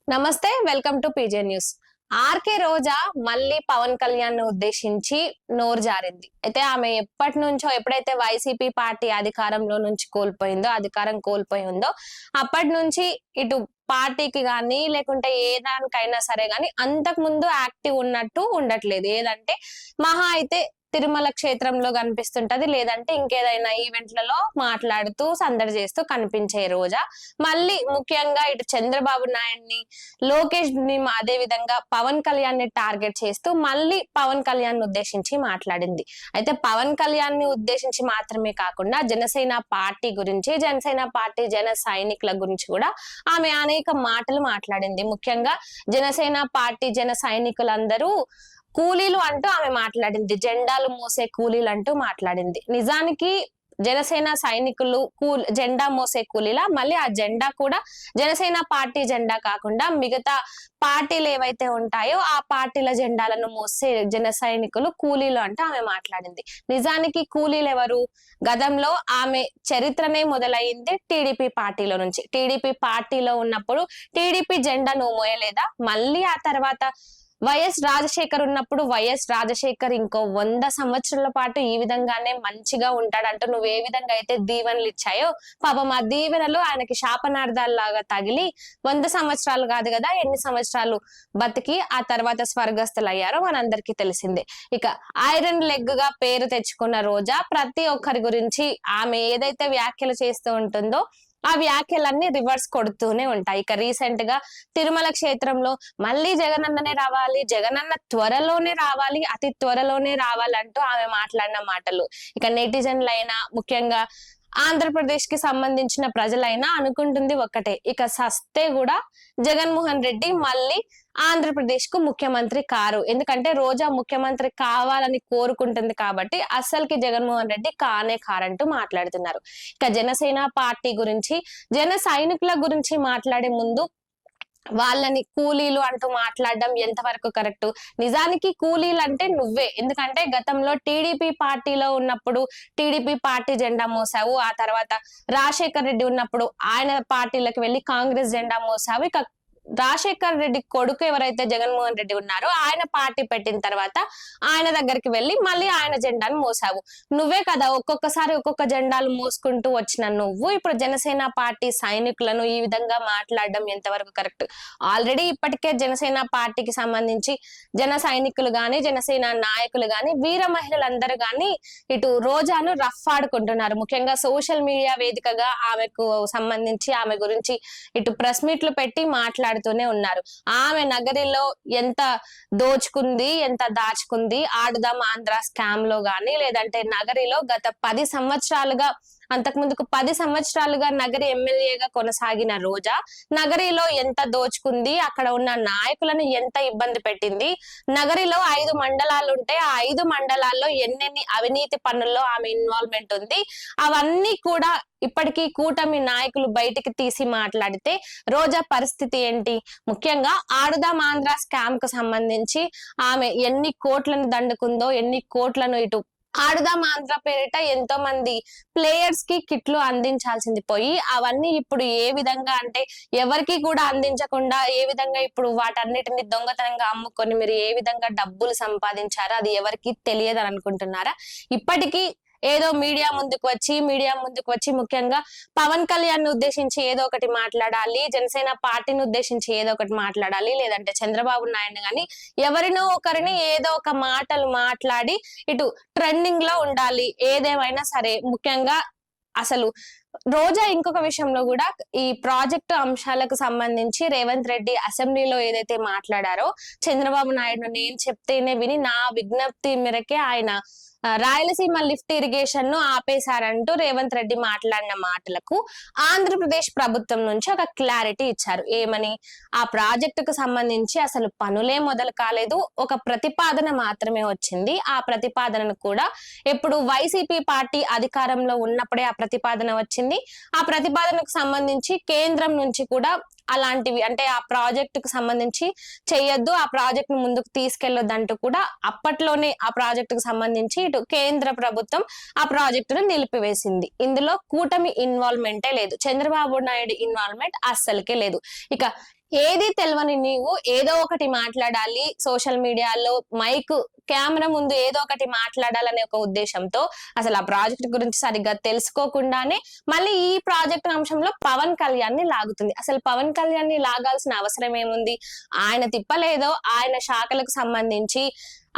నమస్తే, welcome to PJ news. RK Roja మళ్ళీ పవన్ కళ్యాణ్ ను ఉద్దేశించి నోరు జారింది. అయితే ఆమె ఎప్పటి నుంచో ఎప్పుడైతే వైసీపీ పార్టీ అధికారం కోల్పోయి ఉందో అప్పటి నుంచి ఇటు పార్టీకి గాని లేకుంటే ఏ దానికైనా సరే గాని అంతకు ముందు యాక్టివ్ ఉన్నట్టు ఉండట్లేదు. ఏదంటే మహా అయితే తిరుమల క్షేత్రంలో కనిపిస్తుంటది, లేదంటే ఇంకేదైనా ఈవెంట్లలో మాట్లాడుతూ సందడి చేస్తూ కనిపించే రోజా మళ్ళీ ముఖ్యంగా ఇటు చంద్రబాబు నాయుడిని, లోకేష్ ని, అదే విధంగా పవన్ కళ్యాణ్ ని టార్గెట్ చేస్తూ మళ్ళీ పవన్ కళ్యాణ్ ఉద్దేశించి మాట్లాడింది. అయితే పవన్ కళ్యాణ్ ని ఉద్దేశించి మాత్రమే కాకుండా జనసేన పార్టీ గురించి, జనసేన పార్టీ జన సైనికుల గురించి కూడా ఆమె అనేక మాటలు మాట్లాడింది. ముఖ్యంగా జనసేన పార్టీ జన సైనికులందరూ కూలీలు అంటూ ఆమె మాట్లాడింది. జెండాలు మోసే కూలీలు అంటూ మాట్లాడింది. నిజానికి జనసేన సైనికులు జెండా మోసే కూలీలా, మళ్ళీ ఆ జెండా కూడా జనసేన పార్టీ జెండా కాకుండా మిగతా పార్టీలు ఏవైతే ఉంటాయో ఆ పార్టీల జెండాలను మోసే జన సైనికులు కూలీలు అంటూ ఆమె మాట్లాడింది. నిజానికి కూలీలు ఎవరు? గతంలో ఆమె చరిత్రనే మొదలైంది టీడీపీ పార్టీలో నుంచి. టీడీపీ పార్టీలో ఉన్నప్పుడు టీడీపీ జెండాను మోయలేదా? మళ్ళీ ఆ తర్వాత వైఎస్ రాజశేఖర్ ఉన్నప్పుడు వైఎస్ రాజశేఖర్ ఇంకో 100 సంవత్సరాల పాటు ఈ విధంగానే మంచిగా ఉంటాడంటూ నువ్వు ఏ విధంగా అయితే దీవెనలు ఇచ్చాయో పాపం ఆ దీవెనలు ఆయనకి శాపనార్థాల్లాగా తగిలి 100 సంవత్సరాలు కాదు కదా, ఎన్ని సంవత్సరాలు బతికి ఆ తర్వాత స్వర్గస్థులు అయ్యారో మనందరికీ తెలిసిందే. ఇక ఐరన్ లెగ్ గా పేరు తెచ్చుకున్న రోజా ప్రతి ఒక్కరి గురించి ఆమె ఏదైతే వ్యాఖ్యలు చేస్తూ ఉంటుందో ఆ వ్యాఖ్యలన్నీ రివర్స్ కొడుతూనే ఉంటాయి. ఇక రీసెంట్ గా తిరుమల క్షేత్రంలో మళ్ళీ జగనన్ననే రావాలి, జగనన్న త్వరలోనే రావాలి, అతి త్వరలోనే రావాలంటూ ఆమె మాట్లాడిన మాటలు ఇక నెటిజన్లైనా, ముఖ్యంగా ఆంధ్రప్రదేశ్ కి సంబంధించిన ప్రజలైనా అనుకుంటుంది ఒక్కటే, ఇక సస్తే కూడా జగన్మోహన్ రెడ్డి మళ్ళీ ఆంధ్రప్రదేశ్ కు ముఖ్యమంత్రి కారు. ఎందుకంటే రోజా ముఖ్యమంత్రి కావాలని కోరుకుంటుంది కాబట్టి అస్సలకి జగన్మోహన్ రెడ్డి కానే కారంటూ మాట్లాడుతున్నారు. ఇక జనసేన పార్టీ గురించి, జన సైనికుల గురించి మాట్లాడే ముందు వాళ్ళని కూలీలు అంటూ మాట్లాడడం ఎంతవరకు కరెక్ట్? నిజానికి కూలీలు అంటే నువ్వే. ఎందుకంటే గతంలో టీడీపీ పార్టీలో ఉన్నప్పుడు టీడీపీ పార్టీ జెండా మోసావు, ఆ తర్వాత రాజశేఖర్ రెడ్డి ఉన్నప్పుడు ఆయన పార్టీలకు వెళ్లి కాంగ్రెస్ జెండా మోసావు. ఇక రాజశేఖర్ రెడ్డి కొడుకు ఎవరైతే జగన్మోహన్ రెడ్డి ఉన్నారో ఆయన పార్టీ పెట్టిన తర్వాత ఆయన దగ్గరికి వెళ్లి మళ్ళీ ఆయన జెండాను మోసావు. నువ్వే కదా ఒక్కొక్కసారి ఒక్కొక్క జెండాలు మోసుకుంటూ వచ్చిన నువ్వు ఇప్పుడు జనసేన పార్టీ సైనికులను ఈ విధంగా మాట్లాడడం ఎంతవరకు కరెక్ట్? ఆల్రెడీ ఇప్పటికే జనసేన పార్టీకి సంబంధించి జన సైనికులు గాని, జనసేన నాయకులు గాని, వీర మహిళలందరూ గాని ఇటు రోజాను రఫ్ ఆడుకుంటున్నారు. ముఖ్యంగా సోషల్ మీడియా వేదికగా ఆమెకు సంబంధించి ఆమె గురించి ఇటు ప్రెస్ మీట్లు పెట్టి మాట్లాడుతూనే ఉన్నారు. ఆమె నగరిలో ఎంత దోచుకుంది, ఎంత దాచుకుంది, ఆడుదాం ఆంధ్ర స్కామ్ లో గాని, లేదంటే నగరిలో గత 10 సంవత్సరాలుగా అంతకు ముందుకు 10 సంవత్సరాలుగా నగరి ఎమ్మెల్యేగా కొనసాగిన రోజా నగరిలో ఎంత దోచుకుంది, అక్కడ ఉన్న నాయకులను ఎంత ఇబ్బంది పెట్టింది, నగరిలో 5 మండలాలు ఉంటే ఆ 5 మండలాల్లో ఎన్నెన్ని అవినీతి పనుల్లో ఆమె ఇన్వాల్వ్మెంట్ ఉంది, అవన్నీ కూడా ఇప్పటికీ కూటమి నాయకులు బయటికి తీసి మాట్లాడితే రోజా పరిస్థితి ఏంటి? ముఖ్యంగా ఆడుదాం ఆంధ్ర స్కామ్ కు సంబంధించి ఆమె ఎన్ని కోట్లను దండుకుందో, ఎన్ని కోట్లను ఇటు ఆడుదాం ఆంధ్ర పేరిట ఎంతో మంది ప్లేయర్స్ కి కిట్లు అందించాల్సింది పోయి అవన్నీ ఇప్పుడు ఏ విధంగా అంటే ఎవరికి కూడా అందించకుండా ఏ విధంగా ఇప్పుడు వాటన్నిటిని దొంగతనంగా అమ్ముకొని మీరు ఏ విధంగా డబ్బులు సంపాదించారో అది ఎవరికి తెలియదు అని అనుకుంటున్నారా? ఇప్పటికీ ఏదో మీడియా ముందుకు వచ్చి ముఖ్యంగా పవన్ కళ్యాణ్ ను ఉద్దేశించి ఏదో ఒకటి మాట్లాడాలి, జనసేన పార్టీని ఉద్దేశించి ఏదో ఒకటి మాట్లాడాలి, లేదంటే చంద్రబాబు నాయుడు గాని ఎవరినో ఒకరిని ఏదో ఒక మాటలు మాట్లాడి ఇటు ట్రెండింగ్ లో ఉండాలి. ఏదేమైనా సరే ముఖ్యంగా అసలు రోజా ఇంకొక విషయంలో కూడా ఈ ప్రాజెక్టు అంశాలకు సంబంధించి రేవంత్ రెడ్డి అసెంబ్లీలో ఏదైతే మాట్లాడారో చంద్రబాబు నాయుడు నేను చెప్తేనే విని నా విజ్ఞప్తి మేరకే ఆయన రాయలసీమ లిఫ్ట్ ఇరిగేషన్ ను ఆపేశారంటూ రేవంత్ రెడ్డి మాట్లాడిన మాటలకు ఆంధ్రప్రదేశ్ ప్రభుత్వం నుంచి ఒక క్లారిటీ ఇచ్చారు. ఏమని? ఆ ప్రాజెక్టుకు సంబంధించి అసలు పనులే మొదలు కాలేదు, ఒక ప్రతిపాదన మాత్రమే వచ్చింది. ఆ ప్రతిపాదనను కూడా ఎప్పుడు వైసీపీ పార్టీ అధికారంలో ఉన్నప్పుడే ఆ ప్రతిపాదన వచ్చింది. ఆ ప్రతిపాదనకు సంబంధించి కేంద్రం నుంచి కూడా అలాంటివి అంటే ఆ ప్రాజెక్టుకు సంబంధించి చేయొద్దు, ఆ ప్రాజెక్ట్ ను ముందుకు తీసుకెళ్లొద్దు అంటూ కూడా అప్పట్లోనే ఆ ప్రాజెక్టుకు సంబంధించి ఇటు కేంద్ర ప్రభుత్వం ఆ ప్రాజెక్టును నిలిపివేసింది. ఇందులో కూటమి ఇన్వాల్వ్మెంటే లేదు, చంద్రబాబు నాయుడు ఇన్వాల్వ్మెంట్ అస్సలకే లేదు. ఇక ఏది తెలియని నీవు ఏదో ఒకటి మాట్లాడాలి, సోషల్ మీడియాలో మైక్ కెమెరా ముందు ఏదో ఒకటి మాట్లాడాలనే ఒక ఉద్దేశంతో అసలు ఆ ప్రాజెక్ట్ గురించి సరిగ్గా తెలుసుకోకుండానే మళ్ళీ ఈ ప్రాజెక్ట్ అంశంలో పవన్ కళ్యాణ్ ని లాగుతుంది. అసలు పవన్ కళ్యాణ్ ని లాగాల్సిన అవసరం ఏముంది? ఆయన తిప్పలేదో ఆయన శాఖలకు సంబంధించి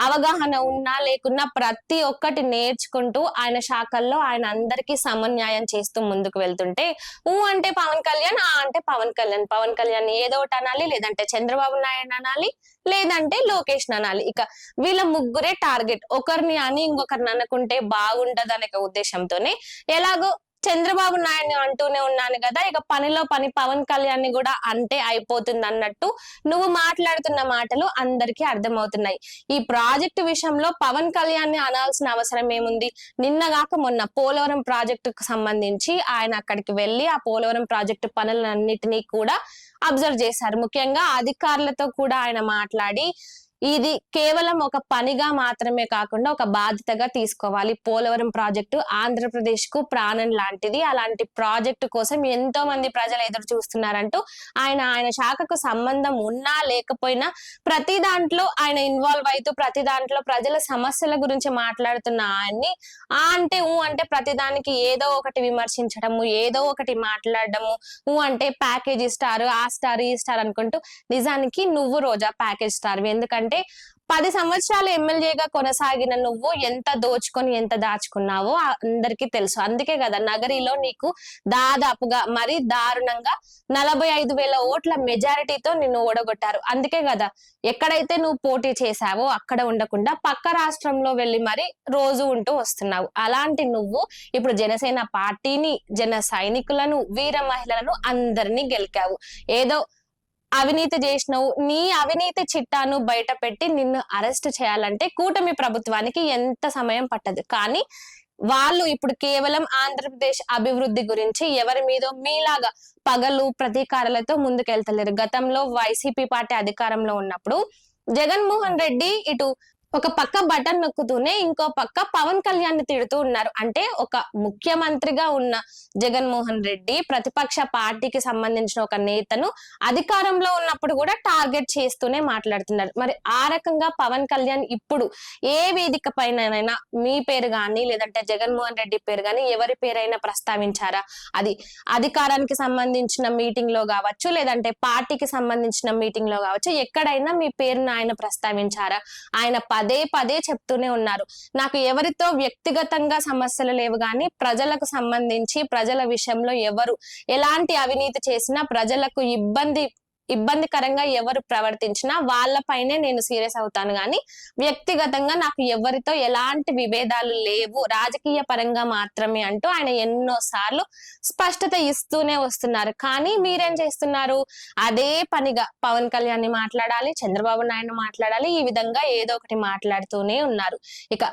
అవగాహన ఉన్నా లేకున్నా ప్రతి ఒక్కటి నేర్చుకుంటూ ఆయన శాఖల్లో ఆయన అందరికీ సమన్యాయం చేస్తూ ముందుకు వెళ్తుంటే అంటే పవన్ కళ్యాణ్, అంటే పవన్ కళ్యాణ్, పవన్ కళ్యాణ్ ఏదో ఒకటి అనాలి, లేదంటే చంద్రబాబు నాయుడు అనాలి, లేదంటే లోకేష్ అనాలి. ఇక వీళ్ళ ముగ్గురే టార్గెట్. ఒకరిని అని ఇంకొకరిని అనుకుంటే బాగుండదు అనే ఉద్దేశంతోనే ఎలాగో చంద్రబాబు నాయుడు అంటూనే ఉన్నాను కదా, ఇక పనిలో పని పవన్ కళ్యాణ్ ని కూడా అంటే అయిపోతుంది అన్నట్టు నువ్వు మాట్లాడుతున్న మాటలు అందరికీ అర్థమవుతున్నాయి. ఈ ప్రాజెక్టు విషయంలో పవన్ కళ్యాణ్ ని అనాల్సిన అవసరం ఏముంది? నిన్నగాక మొన్న పోలవరం ప్రాజెక్టుకు సంబంధించి ఆయన అక్కడికి వెళ్లి ఆ పోలవరం ప్రాజెక్టు పనులన్నిటినీ కూడా అబ్జర్వ్ చేశారు. ముఖ్యంగా అధికారులతో కూడా ఆయన మాట్లాడి ఇది కేవలం ఒక పనిగా మాత్రమే కాకుండా ఒక బాధ్యతగా తీసుకోవాలి. పోలవరం ప్రాజెక్టు ఆంధ్రప్రదేశ్ కు ప్రాణం లాంటిది. అలాంటి ప్రాజెక్టు కోసం ఎంతో మంది ప్రజలు ఎదురు చూస్తున్నారంటూ ఆయన శాఖకు సంబంధం ఉన్నా లేకపోయినా ప్రతి దాంట్లో ఆయన ఇన్వాల్వ్ అవుతూ ప్రతి దాంట్లో ప్రజల సమస్యల గురించి మాట్లాడుతున్న ఆయన్ని అంటే ప్రతి దానికి ఏదో ఒకటి విమర్శించడము, ఏదో ఒకటి మాట్లాడడము, అంటే ప్యాకేజ్ ఇస్తారు, ఆ స్టార్ ఈ స్టార్ అనుకుంటూ నిజానికి నువ్వు రోజా ప్యాకేజ్ స్టార్. ఎందుకంటే 10 సంవత్సరాలు ఎమ్మెల్యేగా కొనసాగిన నువ్వు ఎంత దోచుకొని ఎంత దాచుకున్నావో అందరికీ తెలుసు. అందుకే కదా నగరిలో నీకు దాదాపుగా మరి దారుణంగా 45,000 ఓట్ల మెజారిటీతో నిన్ను ఓడగొట్టారు. అందుకే కదా ఎక్కడైతే నువ్వు పోటీ చేశావో అక్కడ ఉండకుండా పక్క రాష్ట్రంలో వెళ్ళి మరి రోజు ఉంటూ వస్తున్నావు. అలాంటి నువ్వు ఇప్పుడు జనసేన పార్టీని, జన సైనికులను, వీర మహిళలను అందరినీ గెలికావు. ఏదో అవినీతి చేసినావు, నీ అవినీతి చిట్టాను బయట పెట్టి నిన్ను అరెస్ట్ చేయాలంటే కూటమి ప్రభుత్వానికి ఎంత సమయం పట్టదు. కానీ వాళ్ళు ఇప్పుడు కేవలం ఆంధ్రప్రదేశ్ అభివృద్ధి గురించి ఎవరి మీదో మీలాగా పగలు ప్రతీకారాలతో ముందుకెళ్తలేరు. గతంలో వైసీపీ పార్టీ అధికారంలో ఉన్నప్పుడు జగన్మోహన్ రెడ్డి ఇటు ఒక పక్క బటన్ నొక్కుతూనే ఇంకో పక్క పవన్ కళ్యాణ్ ని తిడుతూ ఉన్నారు. అంటే ఒక ముఖ్యమంత్రిగా ఉన్న జగన్మోహన్ రెడ్డి ప్రతిపక్ష పార్టీకి సంబంధించిన ఒక నేతను అధికారంలో ఉన్నప్పుడు కూడా టార్గెట్ చేస్తూనే మాట్లాడుతున్నారు. మరి ఆ రకంగా పవన్ కళ్యాణ్ ఇప్పుడు ఏ వేదిక పైన మీ పేరు గాని లేదంటే జగన్మోహన్ రెడ్డి పేరు గాని ఎవరి పేరైనా ప్రస్తావించారా? అది అధికారానికి సంబంధించిన మీటింగ్ లో కావచ్చు, లేదంటే పార్టీకి సంబంధించిన మీటింగ్ లో కావచ్చు, ఎక్కడైనా మీ పేరును ఆయన ప్రస్తావించారా? ఆయన పదే చెప్తూనే ఉన్నారు, నాకు ఎవరితో వ్యక్తిగతంగా సమస్యలు లేవు కానీ ప్రజలకు సంబంధించి ప్రజల విషయంలో ఎవరు ఎలాంటి అవినీతి చేసినా ప్రజలకు ఇబ్బందికరంగా ఎవరు ప్రవర్తించినా వాళ్ళపైనే నేను సీరియస్ అవుతాను కానీ వ్యక్తిగతంగా నాకు ఎవరితో ఎలాంటి విభేదాలు లేవు, రాజకీయ పరంగా మాత్రమే అంటూ ఆయన ఎన్నో సార్లు స్పష్టత ఇస్తూనే వస్తున్నారు. కానీ మీరేం చేస్తున్నారు? అదే పనిగా పవన్ కళ్యాణ్ ని మాట్లాడాలి, చంద్రబాబు నాయుడు మాట్లాడాలి, ఈ విధంగా ఏదో ఒకటి మాట్లాడుతూనే ఉన్నారు. ఇక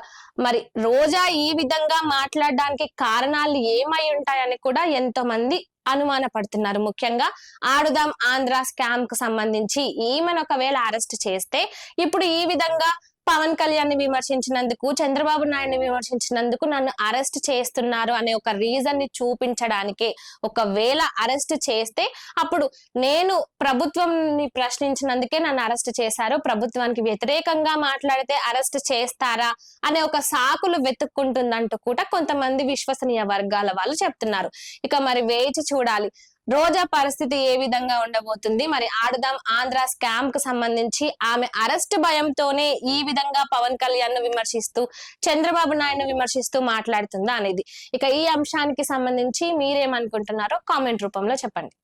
మరి రోజా ఈ విధంగా మాట్లాడడానికి కారణాలు ఏమై ఉంటాయని కూడా ఎంతో మంది అనుమాన పడుతున్నారు. ముఖ్యంగా ఆడుదాం ఆంధ్ర స్కామ్ కు సంబంధించి ఈమెను ఒకవేళ అరెస్ట్ చేస్తే ఇప్పుడు ఈ విధంగా పవన్ కళ్యాణ్ ని విమర్శించినందుకు, చంద్రబాబు నాయుడిని విమర్శించినందుకు నన్ను అరెస్ట్ చేస్తున్నారు అనే ఒక రీజన్ ని చూపించడానికే. ఒకవేళ అరెస్ట్ చేస్తే అప్పుడు నేను ప్రభుత్వంని ప్రశ్నించినందుకే నన్ను అరెస్ట్ చేశారు, ప్రభుత్వానికి వ్యతిరేకంగా మాట్లాడితే అరెస్ట్ చేస్తారా అనే ఒక సాకులు వెతుక్కుంటుందంటూ కూడా కొంతమంది విశ్వసనీయ వర్గాల వాళ్ళు చెప్తున్నారు. ఇక మరి వేచి చూడాలి రోజా పరిస్థితి ఏ విధంగా ఉండబోతుంది. మరి ఆడుదాం ఆంధ్ర స్కామ్ కు సంబంధించి ఆమె అరెస్ట్ భయంతోనే ఈ విధంగా పవన్ కళ్యాణ్ ను విమర్శిస్తూ చంద్రబాబు నాయుడు విమర్శిస్తూ మాట్లాడుతుందా అనేది. ఇక ఈ అంశానికి సంబంధించి మీరేమనుకుంటున్నారో కామెంట్ రూపంలో చెప్పండి.